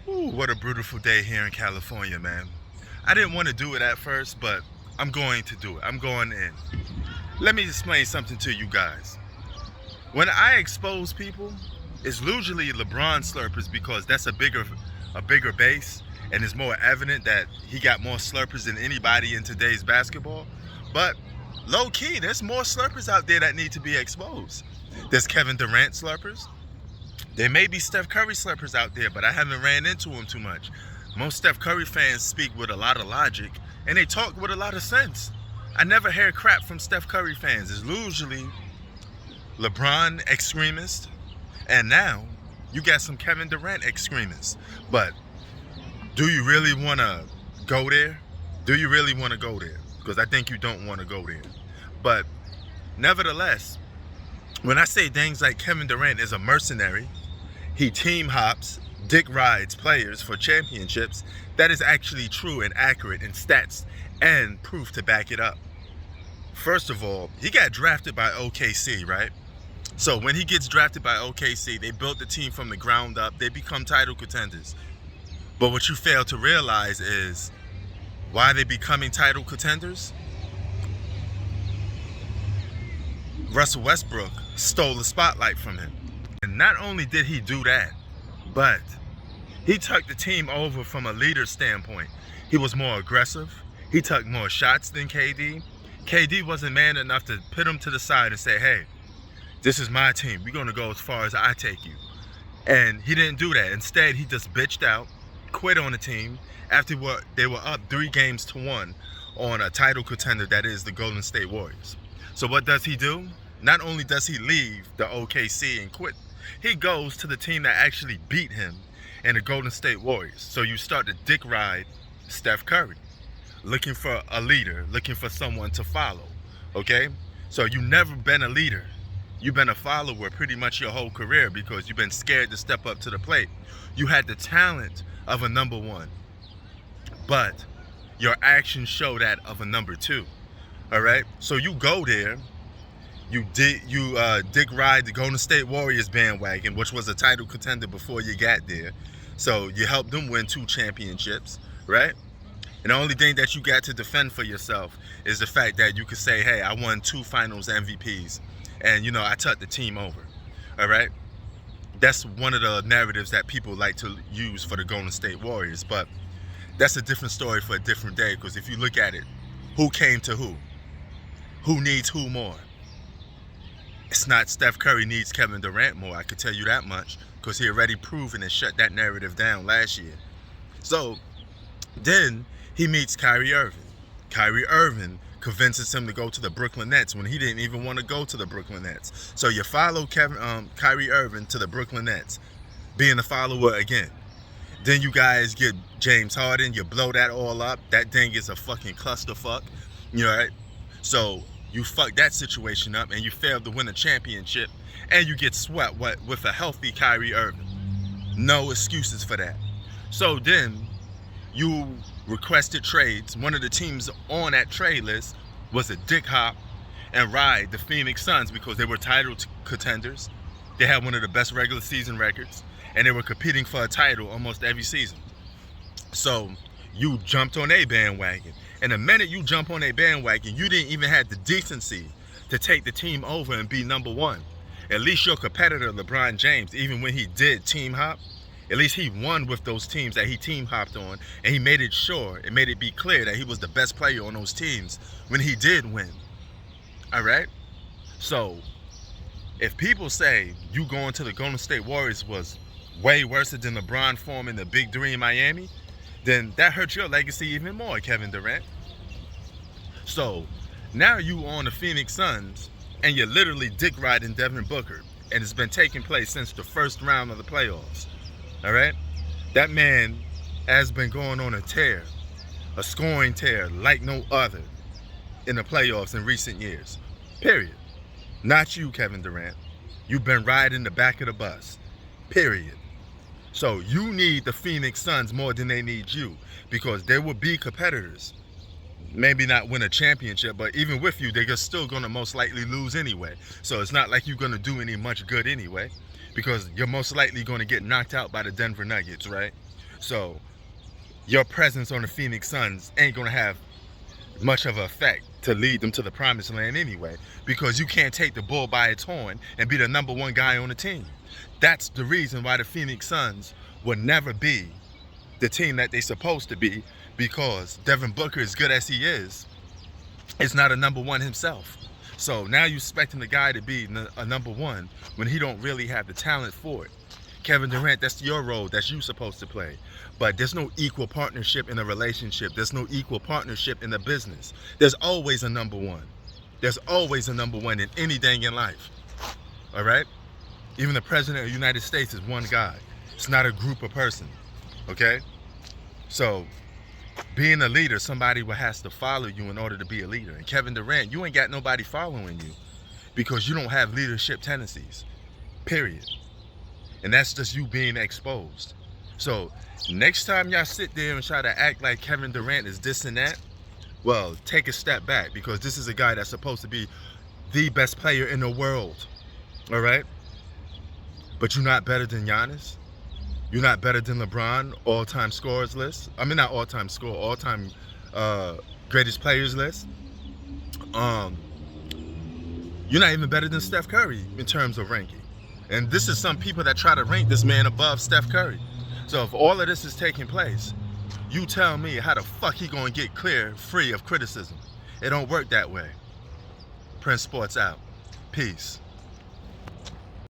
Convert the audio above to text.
Ooh, what a beautiful day here in California, man. I didn't want to do it at first, but I'm going to do it. I'm going in. Let me explain something to you guys. When I expose people, it's usually LeBron slurpers because that's a bigger base, and it's more evident that he got more slurpers than anybody in today's basketball. But low key, there's more slurpers out there that need to be exposed. There's Kevin Durant slurpers. There may be Steph Curry slurpers out there, but I haven't ran into them too much. Most Steph Curry fans speak with a lot of logic, and they talk with a lot of sense. I never hear crap from Steph Curry fans. It's usually LeBron extremists, and now you got some Kevin Durant extremists. But do you really want to go there? Do you really want to go there? Because I think you don't want to go there. But nevertheless, when I say things like Kevin Durant is a mercenary, he team hops, dick rides players for championships, that is actually true and accurate in stats and proof to back it up. First of all, he got drafted by OKC, right? So when he gets drafted by OKC, they built the team from the ground up. They become title contenders. But what you fail to realize is why they becoming title contenders? Russell Westbrook stole the spotlight from him. And not only did he do that, but he took the team over from a leader standpoint. He was more aggressive. He took more shots than KD. KD wasn't man enough to put him to the side and say, hey, this is my team. We're going to go as far as I take you. And he didn't do that. Instead, he just bitched out, quit on the team after they were up 3-1 on a title contender that is the Golden State Warriors. So what does he do? Not only does he leave the OKC and quit, he goes to the team that actually beat him and the Golden State Warriors. So you start to dick ride Steph Curry, looking for a leader, looking for someone to follow, okay? So you've never been a leader. You've been a follower pretty much your whole career because you've been scared to step up to the plate. You had the talent of a number one, but your actions show that of a number two, all right? So you go there, you dick ride the Golden State Warriors bandwagon, which was a title contender before you got there. So you helped them win 2 championships, right? And the only thing that you got to defend for yourself is the fact that you could say, hey, I won 2 finals MVPs and, I took the team over, all right? That's one of the narratives that people like to use for the Golden State Warriors, but that's a different story for a different day because if you look at it, who came to who? Who needs who more? It's not Steph Curry needs Kevin Durant more, I could tell you that much, because he already proven and shut that narrative down last year. So then he meets Kyrie Irving. Kyrie Irving convinces him to go to the Brooklyn Nets when he didn't even want to go to the Brooklyn Nets. So you follow Kyrie Irving to the Brooklyn Nets, being a follower again. Then you guys get James Harden, you blow that all up. That thing is a fucking clusterfuck, right? So you fuck that situation up and you fail to win a championship and you get swept with a healthy Kyrie Irving. No excuses for that. So then you requested trades. One of the teams on that trade list was a dick hop and ride the Phoenix Suns because they were title contenders. They had one of the best regular season records and they were competing for a title almost every season. So you jumped on a bandwagon. And the minute you jump on a bandwagon, you didn't even have the decency to take the team over and be number one. At least your competitor, LeBron James, even when he did team hop, at least he won with those teams that he team hopped on. And he made it be clear that he was the best player on those teams when he did win. All right? So if people say you going to the Golden State Warriors was way worse than LeBron forming the Big Three in Miami, then that hurts your legacy even more, Kevin Durant. So now you on the Phoenix Suns and you're literally dick riding Devin Booker, and it's been taking place since the first round of the playoffs. All right? That man has been going on a tear, a scoring tear like no other in the playoffs in recent years. Period. Not you, Kevin Durant. You've been riding the back of the bus. Period. So you need the Phoenix Suns more than they need you because they will be competitors. Maybe not win a championship, but even with you, they're still going to most likely lose anyway. So it's not like you're going to do any much good anyway because you're most likely going to get knocked out by the Denver Nuggets, right? So your presence on the Phoenix Suns ain't gonna have much of an effect to lead them to the promised land anyway, because you can't take the bull by its horn and be the number one guy on the team. That's the reason why the Phoenix Suns will never be the team that they're supposed to be, because Devin Booker, as good as he is not a number one himself. So now you're expecting the guy to be a number one when he don't really have the talent for it. Kevin Durant, that's your role that you're supposed to play. But there's no equal partnership in a relationship. There's no equal partnership in a business. There's always a number one. There's always a number one in anything in life. All right? Even the president of the United States is one guy. It's not a group of persons. Okay? So being a leader, somebody has to follow you in order to be a leader. And Kevin Durant, you ain't got nobody following you because you don't have leadership tendencies. Period. And that's just you being exposed. So next time y'all sit there and try to act like Kevin Durant is this and that, well, take a step back, because this is a guy that's supposed to be the best player in the world. All right? But you're not better than Giannis. You're not better than LeBron, all-time scorers list. I mean, not all-time score, all-time greatest players list. You're not even better than Steph Curry in terms of ranking. And this is some people that try to rank this man above Steph Curry. So if all of this is taking place, you tell me how the fuck he gonna get clear, free of criticism. It don't work that way. Prince Sports out. Peace.